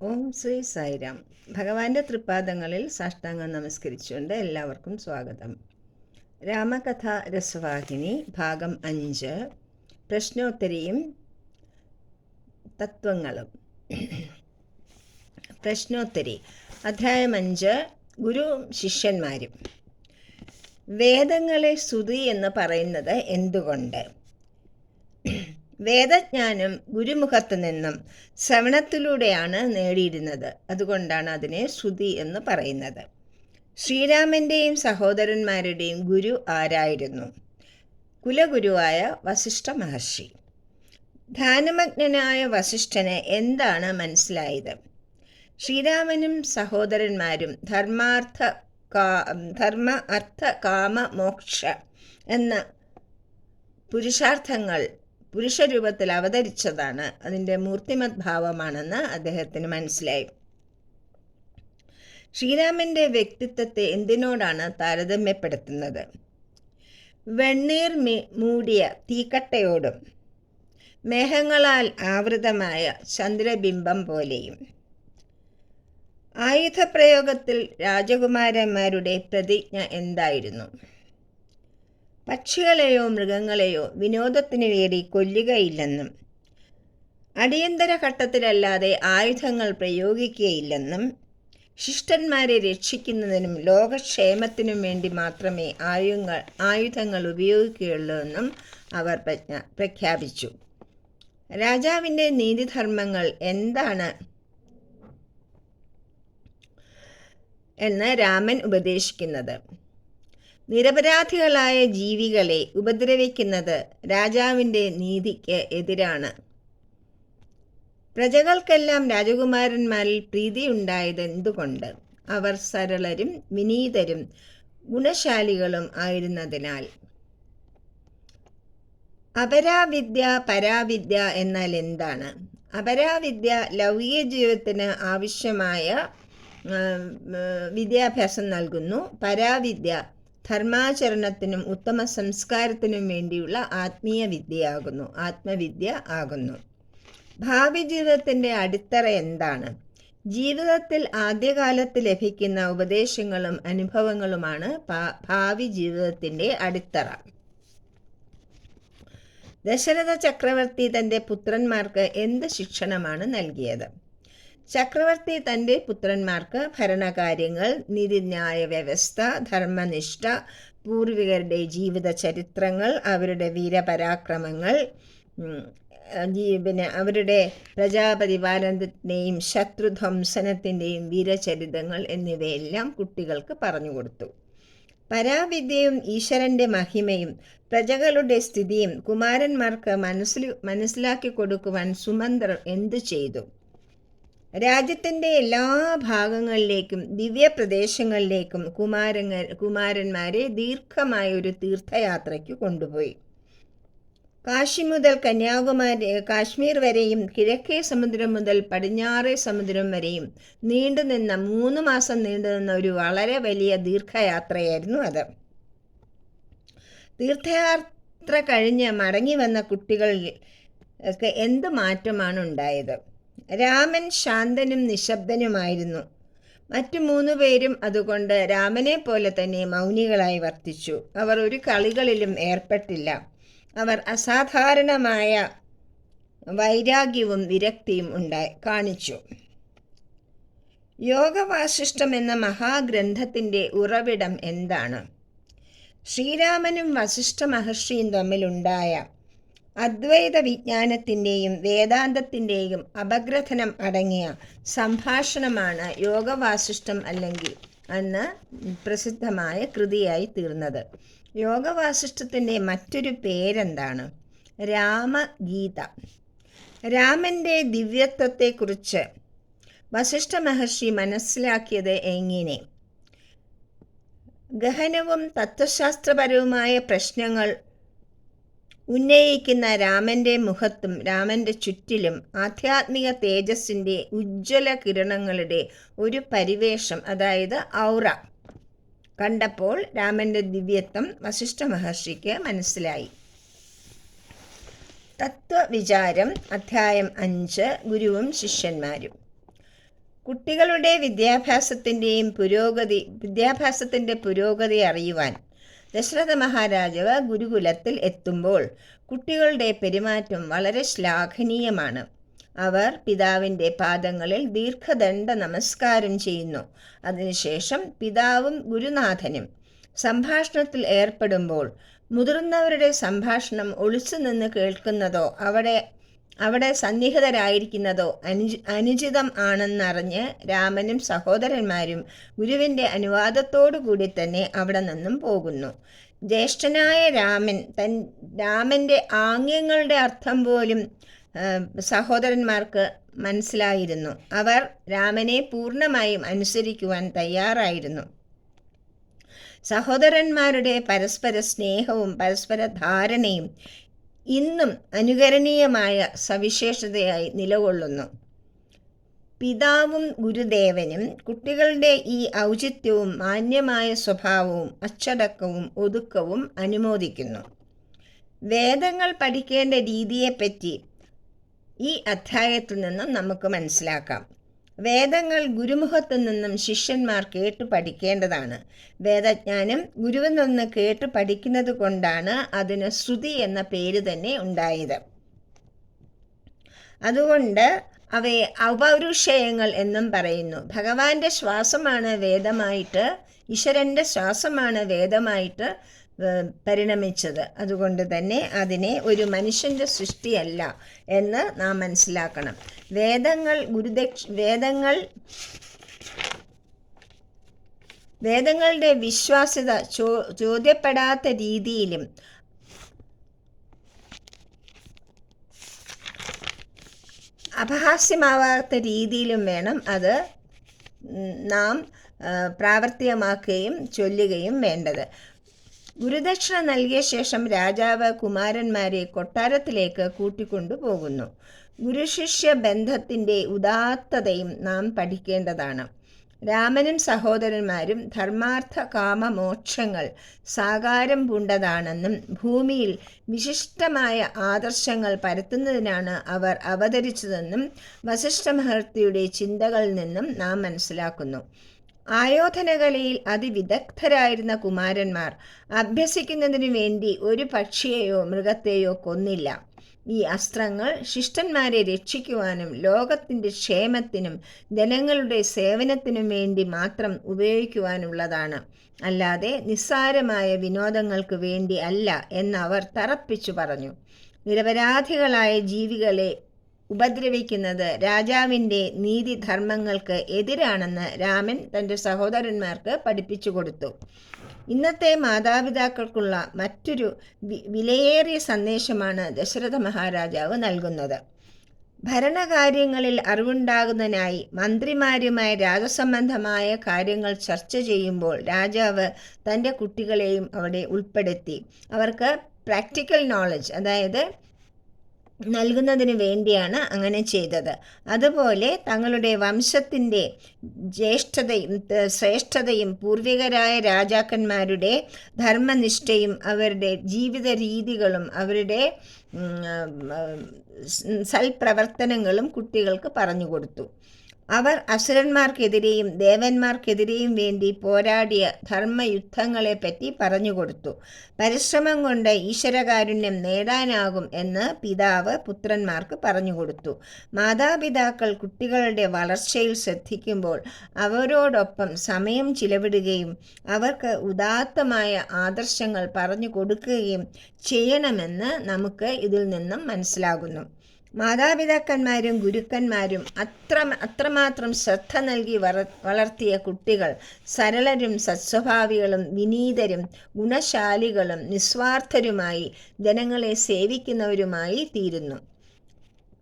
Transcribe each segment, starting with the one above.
ഓം ശ്രീ സായിരാം. ഭഗവാന്റെ തൃപ്പാദങ്ങളിൽ സാഷ്ടാംഗം നമസ്കരിച്ചുകൊണ്ട് എല്ലാവർക്കും സ്വാഗതം. രാമകഥ രസവാഹിനി ഭാഗം 5, പ്രശ്നോത്തരിയും തത്വങ്ങളും. പ്രശ്നോത്തരി, അധ്യായം 5, ഗുരുവും ശിഷ്യന്മാരും. വേദങ്ങളെ സ്തുതി എന്ന് പറയുന്നത് എന്തുകൊണ്ട്? വേദജ്ഞാനം ഗുരുമുഖത്ത് നിന്നും ശ്രവണത്തിലൂടെയാണ് നേടിയിരുന്നത്. അതുകൊണ്ടാണ് അതിനെ ശ്രുതി എന്ന് പറയുന്നത്. ശ്രീരാമൻ്റെയും സഹോദരന്മാരുടെയും ഗുരു ആരായിരുന്നു? കുലഗുരുവായ വസിഷ്ഠ മഹർഷി. ധ്യാനമഗ്നനായ വസിഷ്ഠന് എന്താണ് മനസ്സിലായത്? ശ്രീരാമനും സഹോദരന്മാരും ധർമ്മ അർത്ഥ കാമ മോക്ഷ എന്ന പുരുഷാർത്ഥങ്ങൾ പുരുഷരൂപത്തിൽ അവതരിച്ചതാണ്, അതിൻ്റെ മൂർത്തിമത് ഭാവമാണെന്ന് അദ്ദേഹത്തിന് മനസ്സിലായി. ശ്രീരാമൻ്റെ വ്യക്തിത്വത്തെ എന്തിനോടാണ് താരതമ്യപ്പെടുത്തുന്നത്? വെണ്ണീർ മൂടിയ തീക്കട്ടയോടും മേഘങ്ങളാൽ ആവൃതമായ ചന്ദ്രബിംബം പോലെയും. ആയുധപ്രയോഗത്തിൽ രാജകുമാരന്മാരുടെ പ്രതിജ്ഞ എന്തായിരുന്നു? പക്ഷികളെയോ മൃഗങ്ങളെയോ വിനോദത്തിന് വേണ്ടി കൊല്ലുകയില്ലെന്നും അടിയന്തര ഘട്ടത്തിലല്ലാതെ ആയുധങ്ങൾ പ്രയോഗിക്കുകയില്ലെന്നും ശിഷ്ടന്മാരെ രക്ഷിക്കുന്നതിനും ലോകക്ഷേമത്തിനും വേണ്ടി മാത്രമേ ആയുധങ്ങൾ ഉപയോഗിക്കുകയുള്ളൂ എന്നും അവർ പ്രഖ്യാപിച്ചു. രാജാവിൻ്റെ നീതിധർമ്മങ്ങൾ എന്താണ് എന്ന് രാമൻ ഉപദേശിക്കുന്നത്? നിരപരാധികളായ ജീവികളെ ഉപദ്രവിക്കുന്നത് രാജാവിൻ്റെ നീതിക്ക് എതിരാണ്. പ്രജകൾക്കെല്ലാം രാജകുമാരന്മാരിൽ പ്രീതിയുണ്ടായത് എന്തുകൊണ്ട്? അവർ സരളരും വിനീതരും ഗുണശാലികളും ആയിരുന്നതിനാൽ. അപരാവിദ്യ പരാവിദ്യ എന്നാൽ എന്താണ്? അപരാവിദ്യ ലൗകിക ജീവിതത്തിന് ആവശ്യമായ വിദ്യാഭ്യാസം നൽകുന്നു. പരാവിദ്യ ധർമാചരണത്തിനും ഉത്തമ സംസ്കാരത്തിനും വേണ്ടിയുള്ള ആത്മവിദ്യ ആകുന്നു. ഭാവി ജീവിതത്തിൻ്റെ അടിത്തറ എന്താണ്? ജീവിതത്തിൽ ആദ്യകാലത്ത് ലഭിക്കുന്ന ഉപദേശങ്ങളും അനുഭവങ്ങളുമാണ് ഭാവി ജീവിതത്തിൻ്റെ അടിത്തറ. ദശരഥ ചക്രവർത്തി തൻ്റെ പുത്രന്മാർക്ക് എന്ത് ശിക്ഷണമാണ് നൽകിയത്? ചക്രവർത്തി തൻ്റെ പുത്രന്മാർക്ക് ഭരണകാര്യങ്ങൾ, നീതിന്യായ വ്യവസ്ഥ, ധർമ്മനിഷ്ഠ, പൂർവികരുടെ ജീവിത ചരിത്രങ്ങൾ, അവരുടെ വീരപരാക്രമങ്ങൾ, അവരുടെ പ്രജാപരിപാലനത്തിൻ്റെയും ശത്രുധ്വംസനത്തിൻ്റെയും വീരചരിതങ്ങൾ എന്നിവയെല്ലാം കുട്ടികൾക്ക് പറഞ്ഞുകൊടുത്തു. പരാവിദ്യയും ഈശ്വരൻ്റെ മഹിമയും പ്രജകളുടെ സ്ഥിതിയും കുമാരന്മാർക്ക് മനസ്സിലാക്കി കൊടുക്കുവാൻ സുമന്ത്രർ എന്തു ചെയ്തു? രാജ്യത്തിൻ്റെ എല്ലാ ഭാഗങ്ങളിലേക്കും ദിവ്യപ്രദേശങ്ങളിലേക്കും കുമാരന്മാരെ ദീർഘമായ ഒരു തീർത്ഥയാത്രയ്ക്ക് കൊണ്ടുപോയി. കാശി മുതൽ കാശ്മീർ വരെയും കിഴക്കേ സമുദ്രം മുതൽ പടിഞ്ഞാറേ സമുദ്രം വരെയും 3 മാസം നീണ്ടുനിന്ന ഒരു വളരെ വലിയ ദീർഘയാത്രയായിരുന്നു അത്. തീർത്ഥയാത്ര കഴിഞ്ഞ് മടങ്ങി വന്ന കുട്ടികൾക്ക് എന്ത് മാറ്റമാണ് ഉണ്ടായത്? രാമൻ ശാന്തനും നിശബ്ദനുമായിരുന്നു. മറ്റു 3 പേരും അതുകൊണ്ട് രാമനെ പോലെ തന്നെ മൗനികളായി വർത്തിച്ചു. അവർ ഒരു കളികളിലും ഏർപ്പെട്ടില്ല. അവർ അസാധാരണമായ വൈരാഗ്യവും വിരക്തിയും കാണിച്ചു. യോഗവാസിഷ്ഠം എന്ന മഹാഗ്രന്ഥത്തിൻ്റെ ഉറവിടം എന്താണ്? ശ്രീരാമനും വസിഷ്ഠ മഹർഷിയും തമ്മിലുണ്ടായ അദ്വൈത വിജ്ഞാനത്തിൻ്റെയും വേദാന്തത്തിൻ്റെയും അപഗ്രഥനം അടങ്ങിയ സംഭാഷണമാണ് യോഗവാസിഷ്ഠം അല്ലെങ്കിൽ അന്ന് പ്രസിദ്ധമായ കൃതിയായി തീർന്നത്. യോഗവാസിഷ്ഠത്തിൻ്റെ മറ്റൊരു പേരെന്താണ്? രാമഗീത. രാമൻ്റെ ദിവ്യത്വത്തെക്കുറിച്ച് വസിഷ്ഠ മഹർഷി മനസ്സിലാക്കിയത് എങ്ങനെ? ഗഹനവും തത്വശാസ്ത്രപരവുമായ പ്രശ്നങ്ങൾ ഉന്നയിക്കുന്ന രാമൻ്റെ മുഖത്തും രാമൻ്റെ ചുറ്റിലും ആധ്യാത്മിക തേജസ്സിൻ്റെ ഉജ്ജ്വല കിരണങ്ങളുടെ ഒരു പരിവേഷം, അതായത് ഔറ കണ്ടപ്പോൾ രാമൻ്റെ ദിവ്യത്വം വസിഷ്ഠ മഹർഷിക്ക് മനസ്സിലായി. തത്വവിചാരം, അധ്യായം 5, ഗുരുവും ശിഷ്യന്മാരും. കുട്ടികളുടെ വിദ്യാഭ്യാസത്തിൻ്റെ പുരോഗതി അറിയുവാൻ ദശരഥ മഹാരാജാവ് ഗുരുകുലത്തിൽ എത്തുമ്പോൾ കുട്ടികളുടെ പെരുമാറ്റം വളരെ ശ്ലാഘനീയമാണ്. അവർ പിതാവിൻ്റെ പാദങ്ങളിൽ ദീർഘദണ്ഡ നമസ്കാരം ചെയ്യുന്നു. അതിനുശേഷം പിതാവും ഗുരുനാഥനും സംഭാഷണത്തിൽ ഏർപ്പെടുമ്പോൾ മുതിർന്നവരുടെ സംഭാഷണം ഒളിച്ചു നിന്ന് കേൾക്കുന്നതോ അവിടെ സന്നിഹിതരായിരിക്കുന്നതോ അനുചിതം ആണെന്നറിഞ്ഞ് രാമനും സഹോദരന്മാരും ഗുരുവിൻ്റെ അനുവാദത്തോടു കൂടി തന്നെ അവിടെ നിന്നും പോകുന്നു. ജ്യേഷ്ഠനായ രാമൻ്റെ ആംഗ്യങ്ങളുടെ അർത്ഥം പോലും സഹോദരന്മാർക്ക് മനസ്സിലായിരുന്നു. അവർ രാമനെ പൂർണ്ണമായും അനുസരിക്കുവാൻ തയ്യാറായിരുന്നു. സഹോദരന്മാരുടെ പരസ്പര സ്നേഹവും പരസ്പര ധാരണയും ഇന്നും അനുകരണീയമായ സവിശേഷതയായി നിലകൊള്ളുന്നു. പിതാവും ഗുരുദേവനും കുട്ടികളുടെ ഈ ഔചിത്യവും മാന്യമായ സ്വഭാവവും അച്ചടക്കവും ഒതുക്കവും അനുമോദിക്കുന്നു. വേദങ്ങൾ പഠിക്കേണ്ട രീതിയെപ്പറ്റി ഈ അധ്യായത്തിൽ നിന്നും നമുക്ക് മനസ്സിലാക്കാം. വേദങ്ങൾ ഗുരുമുഖത്തു നിന്നും ശിഷ്യന്മാർ കേട്ടു പഠിക്കേണ്ടതാണ്. വേദജ്ഞാനം ഗുരുവിൽ നിന്ന് കേട്ടു പഠിക്കുന്നത് കൊണ്ടാണ് അതിന് ശ്രുതി എന്ന പേര് തന്നെ ഉണ്ടായത്. അതുകൊണ്ട് അവയെ ഔപൗരുഷേയങ്ങൾ എന്നും പറയുന്നു. ഭഗവാന്റെ ശ്വാസമാണ് വേദമായിട്ട്, ഈശ്വരൻ്റെ ശ്വാസമാണ് വേദമായിട്ട് പരിണമിച്ചത്. അതുകൊണ്ട് തന്നെ അതിനെ ഒരു മനുഷ്യൻ്റെ സൃഷ്ടിയല്ല എന്ന് നാം മനസ്സിലാക്കണം. വേദങ്ങളുടെ വിശ്വാസ്യത ചോദ്യപ്പെടാത്ത രീതിയിലും അപഹാസ്യമാവാത്ത രീതിയിലും വേണം അത് നാം പ്രാവർത്തികമാക്കുകയും ചൊല്ലുകയും വേണ്ടത്. ഗുരുദക്ഷിണ നൽകിയ ശേഷം രാജാവ് കുമാരന്മാരെ കൊട്ടാരത്തിലേക്ക് കൂട്ടിക്കൊണ്ടുപോകുന്നു. ഗുരുശിഷ്യ ബന്ധത്തിൻ്റെ ഉദാത്തതയും നാം പഠിക്കേണ്ടതാണ്. രാമനും സഹോദരന്മാരും ധർമാർത്ഥ കാമ മോക്ഷങ്ങൾ സാകാരം പൂണ്ടതാണെന്നും ഭൂമിയിൽ വിശിഷ്ടമായ ആദർശങ്ങൾ പരത്തുന്നതിനാണ് അവർ അവതരിച്ചതെന്നും വസിഷ്ഠ മഹർഷിയുടെ ചിന്തകളിൽ നിന്നും നാം മനസ്സിലാക്കുന്നു. ആയോധനകലയിൽ അതിവിദഗ്ധരായിരുന്ന കുമാരന്മാർ അഭ്യസിക്കുന്നതിനു വേണ്ടി ഒരു പക്ഷിയെയോ മൃഗത്തെയോ കൊന്നില്ല. ഈ അസ്ത്രങ്ങൾ ശിഷ്ടന്മാരെ രക്ഷിക്കുവാനും ലോകത്തിൻ്റെ ക്ഷേമത്തിനും ജനങ്ങളുടെ സേവനത്തിനും വേണ്ടി മാത്രം ഉപയോഗിക്കുവാനുള്ളതാണ്, അല്ലാതെ നിസ്സാരമായ വിനോദങ്ങൾക്ക് വേണ്ടി അല്ല എന്നവർ തറപ്പിച്ചു പറഞ്ഞു. നിരപരാധികളായ ജീവികളെ ഉപദ്രവിക്കുന്നത് രാജാവിൻ്റെ നീതിധർമ്മങ്ങൾക്ക് എതിരാണെന്ന് രാമൻ തൻ്റെ സഹോദരന്മാർക്ക് പഠിപ്പിച്ചു കൊടുത്തു. ഇന്നത്തെ മാതാപിതാക്കൾക്കുള്ള മറ്റൊരു വിലയേറിയ സന്ദേശമാണ് ദശരഥ മഹാരാജാവ് നൽകുന്നത്. ഭരണകാര്യങ്ങളിൽ അറിവുണ്ടാകുന്നതിനായി മന്ത്രിമാരുമായി രാജസംബന്ധമായ കാര്യങ്ങൾ ചർച്ച ചെയ്യുമ്പോൾ രാജാവ് തൻ്റെ കുട്ടികളെയും അവിടെ ഉൾപ്പെടുത്തി അവർക്ക് പ്രാക്ടിക്കൽ നോളജ്, അതായത് നൽകുന്നതിന് വേണ്ടിയാണ് അങ്ങനെ ചെയ്തത്. അതുപോലെ തങ്ങളുടെ വംശത്തിൻ്റെ ശ്രേഷ്ഠതയും പൂർവികരായ രാജാക്കന്മാരുടെ ധർമ്മനിഷ്ഠയും അവരുടെ ജീവിത രീതികളും അവരുടെ സൽപ്രവർത്തനങ്ങളും കുട്ടികൾക്ക് പറഞ്ഞുകൊടുത്തു. അവർ അസുരന്മാർക്കെതിരെയും ദേവന്മാർക്കെതിരെയും വേണ്ടി പോരാടിയ ധർമ്മയുദ്ധങ്ങളെപ്പറ്റി പറഞ്ഞുകൊടുത്തു. പരിശ്രമം കൊണ്ട് ഈശ്വരകാരുണ്യം നേടാനാകും എന്ന് പിതാവ് പുത്രന്മാർക്ക് പറഞ്ഞുകൊടുത്തു. മാതാപിതാക്കൾ കുട്ടികളുടെ വളർച്ചയിൽ ശ്രദ്ധിക്കുമ്പോൾ അവരോടൊപ്പം സമയം ചിലവിടുകയും അവർക്ക് ഉദാത്തമായ ആദർശങ്ങൾ പറഞ്ഞു കൊടുക്കുകയും ചെയ്യണമെന്ന് നമുക്ക് ഇതിൽ നിന്നും മനസ്സിലാകുന്നു. മാതാപിതാക്കന്മാരും ഗുരുക്കന്മാരും അത്രമാത്രം ശ്രദ്ധ നൽകി വളർത്തിയ കുട്ടികൾ സരളരും സത്സ്വഭാവികളും വിനീതരും ഗുണശാലികളും നിസ്വാർത്ഥരുമായി ജനങ്ങളെ സേവിക്കുന്നവരുമായി തീരുന്നു.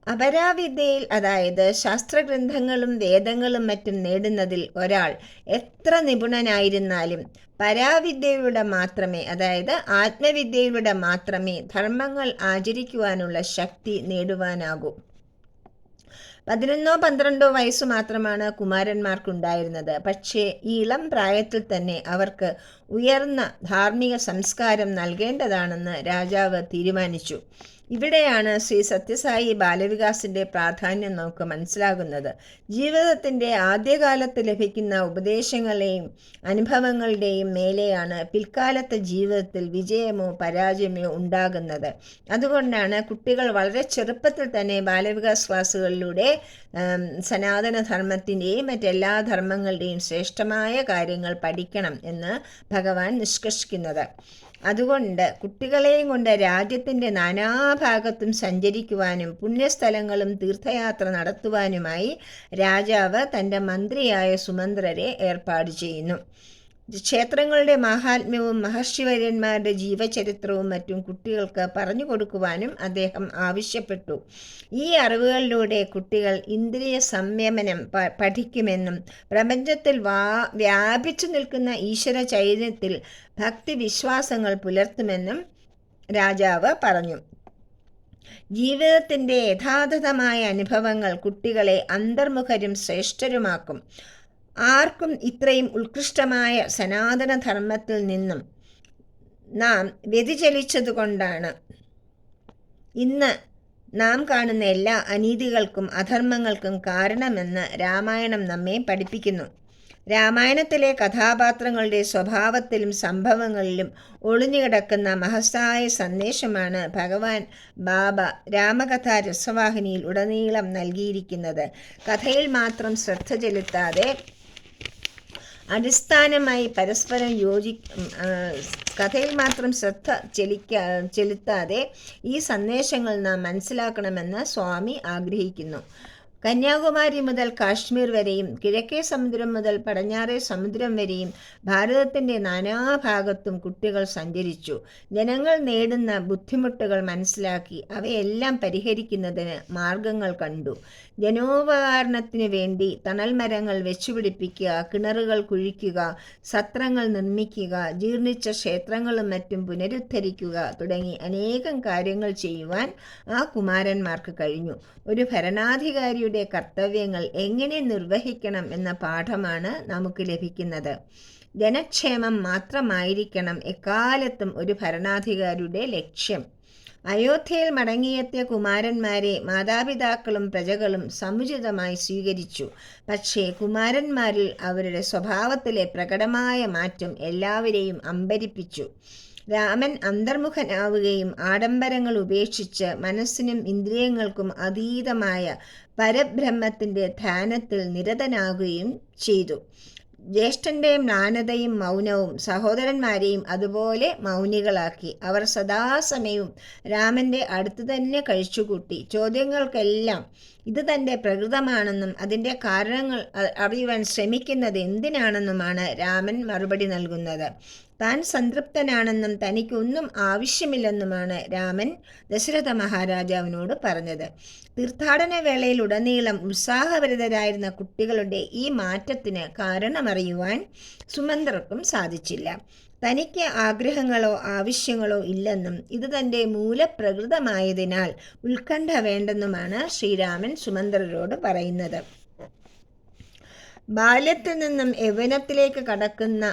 അപരാവിദ്യയിൽ, അതായത് ശാസ്ത്രഗ്രന്ഥങ്ങളും വേദങ്ങളും മറ്റും നേടുന്നതിൽ ഒരാൾ എത്ര നിപുണനായിരുന്നാലും പരാവിദ്യയിലൂടെ മാത്രമേ, അതായത് ആത്മവിദ്യയിലൂടെ മാത്രമേ ധർമ്മങ്ങൾ ആചരിക്കുവാനുള്ള ശക്തി നേടുവാനാകൂ. 11-12 വയസ്സ് മാത്രമാണ് കുമാരന്മാർക്കുണ്ടായിരുന്നത്. പക്ഷേ ഈ ഇളം പ്രായത്തിൽ തന്നെ അവർക്ക് ഉയർന്ന ധാർമ്മിക സംസ്കാരം നൽകേണ്ടതാണെന്ന് രാജാവ് തീരുമാനിച്ചു. ഇവിടെയാണ് ശ്രീ സത്യസായി ബാലവികാസിൻ്റെ പ്രാധാന്യം നമുക്ക് മനസ്സിലാകുന്നത്. ജീവിതത്തിൻ്റെ ആദ്യകാലത്ത് ലഭിക്കുന്ന ഉപദേശങ്ങളെയും അനുഭവങ്ങളുടെയും മേലെയാണ് പിൽക്കാലത്തെ ജീവിതത്തിൽ വിജയമോ പരാജയമോ ഉണ്ടാകുന്നത്. അതുകൊണ്ടാണ് കുട്ടികൾ വളരെ ചെറുപ്പത്തിൽ തന്നെ ബാലവികാസ് ക്ലാസ്സുകളിലൂടെ സനാതനധർമ്മത്തിൻ്റെയും മറ്റെല്ലാ ധർമ്മങ്ങളുടെയും ശ്രേഷ്ഠമായ കാര്യങ്ങൾ പഠിക്കണം എന്ന് ഭഗവാൻ നിഷ്കർഷിക്കുന്നത്. അതുകൊണ്ട് കുട്ടികളെയും കൊണ്ട് രാജ്യത്തിൻ്റെ നാനാഭാഗത്തും സഞ്ചരിക്കുവാനും പുണ്യസ്ഥലങ്ങളും തീർത്ഥയാത്ര നടത്തുവാനുമായി രാജാവ് തൻ്റെ മന്ത്രിയായ സുമന്ത്രരെ ഏർപ്പാട് ചെയ്യുന്നു. ക്ഷേത്രങ്ങളുടെ മാഹാത്മ്യവും മഹർഷിവര്യന്മാരുടെ ജീവചരിത്രവും മറ്റും കുട്ടികൾക്ക് പറഞ്ഞു കൊടുക്കുവാനും അദ്ദേഹം ആവശ്യപ്പെട്ടു. ഈ അറിവുകളിലൂടെ കുട്ടികൾ ഇന്ദ്രിയ സംയമനം പഠിക്കുമെന്നും പ്രപഞ്ചത്തിൽ വ്യാപിച്ചു നിൽക്കുന്ന ഈശ്വര ചൈതന്യത്തിൽ ഭക്തിവിശ്വാസങ്ങൾ പുലർത്തുമെന്നും രാജാവ് പറഞ്ഞു. ജീവിതത്തിൻ്റെ യഥാർത്ഥമായ അനുഭവങ്ങൾ കുട്ടികളെ അന്തർമുഖരും ശ്രേഷ്ഠരുമാക്കും. ആർക്കും ഇത്രയും ഉത്കൃഷ്ടമായ സനാതനധർമ്മത്തിൽ നിന്നും നാം വ്യതിചലിച്ചതുകൊണ്ടാണ് ഇന്ന് നാം കാണുന്ന എല്ലാ അനീതികൾക്കും അധർമ്മങ്ങൾക്കും കാരണമെന്ന് രാമായണം നമ്മെ പഠിപ്പിക്കുന്നു. രാമായണത്തിലെ കഥാപാത്രങ്ങളുടെ സ്വഭാവത്തിലും സംഭവങ്ങളിലും ഒളിഞ്ഞുകിടക്കുന്ന മഹത്തായ സന്ദേശമാണ് ഭഗവാൻ ബാബ രാമകഥാ രസവാഹിനിയിൽ ഉടനീളം നൽകിയിരിക്കുന്നത്. കഥയിൽ മാത്രം ശ്രദ്ധ ചെലുത്താതെ അടിസ്ഥാനമായി പരസ്പരം കഥയിൽ മാത്രം ശ്രദ്ധ ചെലുത്താതെ ഈ സന്ദേശങ്ങൾ നാം മനസ്സിലാക്കണമെന്ന് സ്വാമി ആഗ്രഹിക്കുന്നു. കന്യാകുമാരി മുതൽ കാശ്മീർ വരെയും കിഴക്കേ സമുദ്രം മുതൽ പടിഞ്ഞാറേ സമുദ്രം വരെയും ഭാരതത്തിൻ്റെ നാനാഭാഗത്തും കുട്ടികൾ സഞ്ചരിച്ചു. ജനങ്ങൾ നേടുന്ന ബുദ്ധിമുട്ടുകൾ മനസ്സിലാക്കി അവയെല്ലാം പരിഹരിക്കുന്നതിന് മാർഗങ്ങൾ കണ്ടു. ജനോപകരണത്തിനു വേണ്ടി തണൽ മരങ്ങൾ വെച്ചുപിടിപ്പിക്കുക, കിണറുകൾ കുഴിക്കുക, സത്രങ്ങൾ നിർമ്മിക്കുക, ജീർണിച്ച ക്ഷേത്രങ്ങളും മറ്റും പുനരുദ്ധരിക്കുക തുടങ്ങി അനേകം കാര്യങ്ങൾ ചെയ്യുവാൻ ആ കുമാരന്മാർക്ക് കഴിഞ്ഞു. ഒരു ഭരണാധികാരിയുടെ കർത്തവ്യങ്ങൾ എങ്ങനെ നിർവഹിക്കണം എന്ന പാഠമാണ് നമുക്ക് ലഭിക്കുന്നത്. ജനക്ഷേമം മാത്രമായിരിക്കണം എക്കാലത്തും ഒരു ഭരണാധികാരിയുടെ ലക്ഷ്യം. അയോധ്യയിൽ മടങ്ങിയെത്തിയ കുമാരന്മാരെ മാതാപിതാക്കളും പ്രജകളും സമുചിതമായി സ്വീകരിച്ചു. പക്ഷേ കുമാരന്മാരിൽ അവരുടെ സ്വഭാവത്തിലെ പ്രകടമായ മാറ്റം എല്ലാവരെയും അമ്പരിപ്പിച്ചു. രാമൻ അന്തർമുഖനാവുകയും ആഡംബരങ്ങൾ ഉപേക്ഷിച്ച് മനസ്സിനും ഇന്ദ്രിയങ്ങൾക്കും അതീതമായ പരബ്രഹ്മത്തിൻ്റെ ധ്യാനത്തിൽ നിരതനാകുകയും ചെയ്തു. ജ്യേഷ്ഠൻ്റെ മ്ലാനതയും മൗനവും സഹോദരന്മാരെയും അതുപോലെ മൗനികളാക്കി. അവർ സദാസമയവും രാമൻ്റെ അടുത്ത് തന്നെ കഴിച്ചുകൂട്ടി. ചോദ്യങ്ങൾക്കെല്ലാം ഇത് തൻ്റെ പ്രകൃതമാണെന്നും അതിൻ്റെ കാരണങ്ങൾ അറിയുവാൻ ശ്രമിക്കുന്നത് എന്തിനാണെന്നുമാണ് രാമൻ മറുപടി നൽകുന്നത്. താൻ സംതൃപ്തനാണെന്നും തനിക്കൊന്നും ആവശ്യമില്ലെന്നുമാണ് രാമൻ ദശരഥ മഹാരാജാവിനോട് പറഞ്ഞത്. തീർത്ഥാടന വേളയിലുടനീളം ഉത്സാഹഭരിതരായിരുന്ന കുട്ടികളുടെ ഈ മാറ്റത്തിന് കാരണമറിയുവാൻ സുമന്ത്രർക്കും സാധിച്ചില്ല. തനിക്ക് ആഗ്രഹങ്ങളോ ആവശ്യങ്ങളോ ഇല്ലെന്നും ഇത് തൻ്റെ മൂലപ്രകൃതമായതിനാൽ ഉത്കണ്ഠ വേണ്ടെന്നുമാണ് ശ്രീരാമൻ സുമന്ത്രരോട് പറയുന്നത്. ബാല്യത്തിൽ നിന്നും യൗവനത്തിലേക്ക് കടക്കുന്ന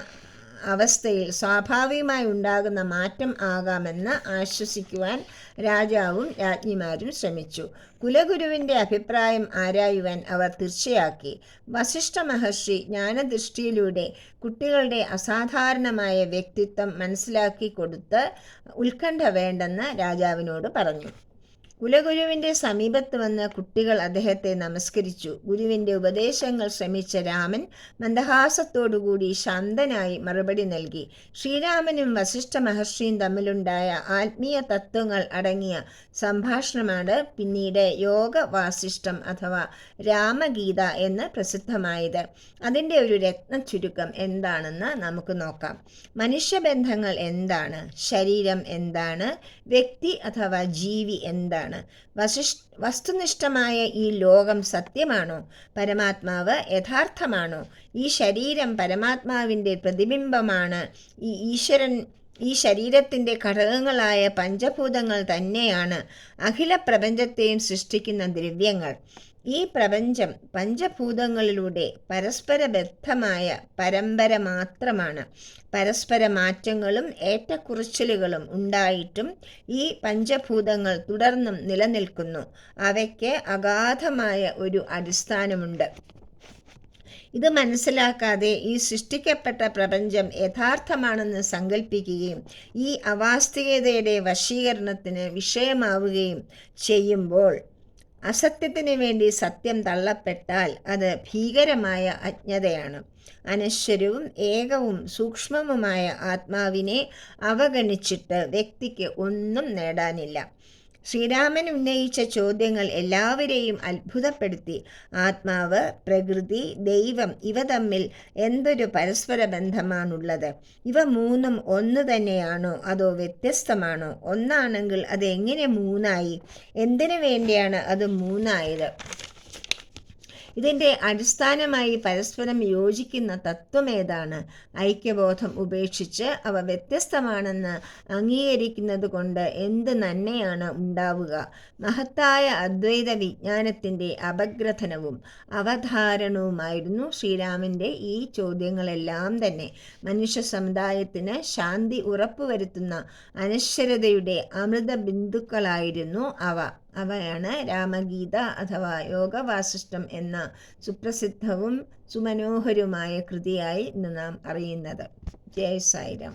അവസ്ഥയിൽ സ്വാഭാവികമായി ഉണ്ടാകുന്ന മാറ്റം ആകാമെന്ന് ആശ്വസിക്കുവാൻ രാജാവും രാജ്ഞിമാരും ശ്രമിച്ചു. കുലഗുരുവിൻ്റെ അഭിപ്രായം ആരായുവാൻ അവർ തീർച്ചയാക്കി. വസിഷ്ഠ മഹർഷി ജ്ഞാനദൃഷ്ടിയിലൂടെ കുട്ടികളുടെ അസാധാരണമായ വ്യക്തിത്വം മനസ്സിലാക്കി കൊടുത്ത് ഉത്കണ്ഠ വേണ്ടെന്ന് രാജാവിനോട് പറഞ്ഞു. കുലഗുരുവിൻ്റെ സമീപത്ത് വന്ന് കുട്ടികൾ അദ്ദേഹത്തെ നമസ്കരിച്ചു. ഗുരുവിൻ്റെ ഉപദേശങ്ങൾ ശ്രമിച്ച രാമൻ മന്ദഹാസത്തോടുകൂടി ശാന്തനായി മറുപടി നൽകി. ശ്രീരാമനും വസിഷ്ഠ മഹർഷിയും തമ്മിലുണ്ടായ ആത്മീയ തത്വങ്ങൾ അടങ്ങിയ സംഭാഷണമാണ് പിന്നീട് യോഗ വാസിഷ്ഠം അഥവാ രാമഗീത എന്ന് പ്രസിദ്ധമായത്. അതിൻ്റെ ഒരു രത്ന ചുരുക്കം എന്താണെന്ന് നമുക്ക് നോക്കാം. മനുഷ്യബന്ധങ്ങൾ എന്താണ്? ശരീരം എന്താണ്? വ്യക്തി അഥവാ ജീവി എന്താണ്? വസ്തുനിഷ്ഠമായ ഈ ലോകം സത്യമാണോ? പരമാത്മാവ് യഥാർത്ഥമാണോ? ഈ ശരീരം പരമാത്മാവിൻ്റെ പ്രതിബിംബമാണ്. ഈ ശരീരത്തിൻ്റെ ഘടകങ്ങളായ പഞ്ചഭൂതങ്ങൾ തന്നെയാണ് അഖില പ്രപഞ്ചത്തെയും സൃഷ്ടിക്കുന്ന ദ്രവ്യങ്ങൾ. ഈ പ്രപഞ്ചം പഞ്ചഭൂതങ്ങളിലൂടെ പരസ്പരബദ്ധമായ പരമ്പര മാത്രമാണ്. പരസ്പര മാറ്റങ്ങളും ഏറ്റക്കുറച്ചിലുകളും ഉണ്ടായിട്ടും ഈ പഞ്ചഭൂതങ്ങൾ തുടർന്നും നിലനിൽക്കുന്നു. അവയ്ക്ക് അഗാധമായ ഒരു അടിസ്ഥാനമുണ്ട്. ഇത് മനസ്സിലാക്കാതെ ഈ സൃഷ്ടിക്കപ്പെട്ട പ്രപഞ്ചം യഥാർത്ഥമാണെന്ന് സങ്കല്പിക്കുകയും ഈ അവാസ്തവികതയുടെ വശീകരണത്തിന് വിഷയമാവുകയും ചെയ്യുമ്പോൾ, അസത്യത്തിന് വേണ്ടി സത്യം തള്ളപ്പെട്ടാൽ അത് ഭീകരമായ അജ്ഞതയാണ്. അനശ്വരവും ഏകവും സൂക്ഷ്മവുമായ ആത്മാവിനെ അവഗണിച്ചിട്ട് വ്യക്തിക്ക് ഒന്നും നേടാനില്ല. ശ്രീരാമൻ ഉന്നയിച്ച ചോദ്യങ്ങൾ എല്ലാവരെയും അത്ഭുതപ്പെടുത്തി. ആത്മാവ്, പ്രകൃതി, ദൈവം ഇവ തമ്മിൽ എന്തൊരു പരസ്പര ബന്ധമാണുള്ളത്? ഇവ മൂന്നും ഒന്ന് തന്നെയാണോ അതോ വ്യത്യസ്തമാണോ? ഒന്നാണെങ്കിൽ അത് എങ്ങനെ മൂന്നായി? എന്തിനു വേണ്ടിയാണ് അത് മൂന്നായത്? ഇതിൻ്റെ അടിസ്ഥാനമായി പരസ്പരം യോജിക്കുന്ന തത്വമേതാണ്? ഐക്യബോധം ഉപേക്ഷിച്ച് അവ വ്യത്യസ്തമാണെന്ന് അംഗീകരിക്കുന്നത് കൊണ്ട് എന്ത് നന്മയാണ് ഉണ്ടാവുക? മഹത്തായ അദ്വൈത വിജ്ഞാനത്തിൻ്റെ അപഗ്രഥനവും അവധാരണവുമായിരുന്നു ശ്രീരാമൻ്റെ ഈ ചോദ്യങ്ങളെല്ലാം തന്നെ. മനുഷ്യ സമുദായത്തിന് ശാന്തി ഉറപ്പുവരുത്തുന്ന അനശ്വരതയുടെ അമൃത ബിന്ദുക്കളായിരുന്നു അവ. അവയാണ് രാമഗീത അഥവാ യോഗവാസിഷ്ഠം എന്ന സുപ്രസിദ്ധവും സുമനോഹരവുമായ കൃതിയായി ഇന്ന് നാം അറിയുന്നത്. ജയ് സായിരാം.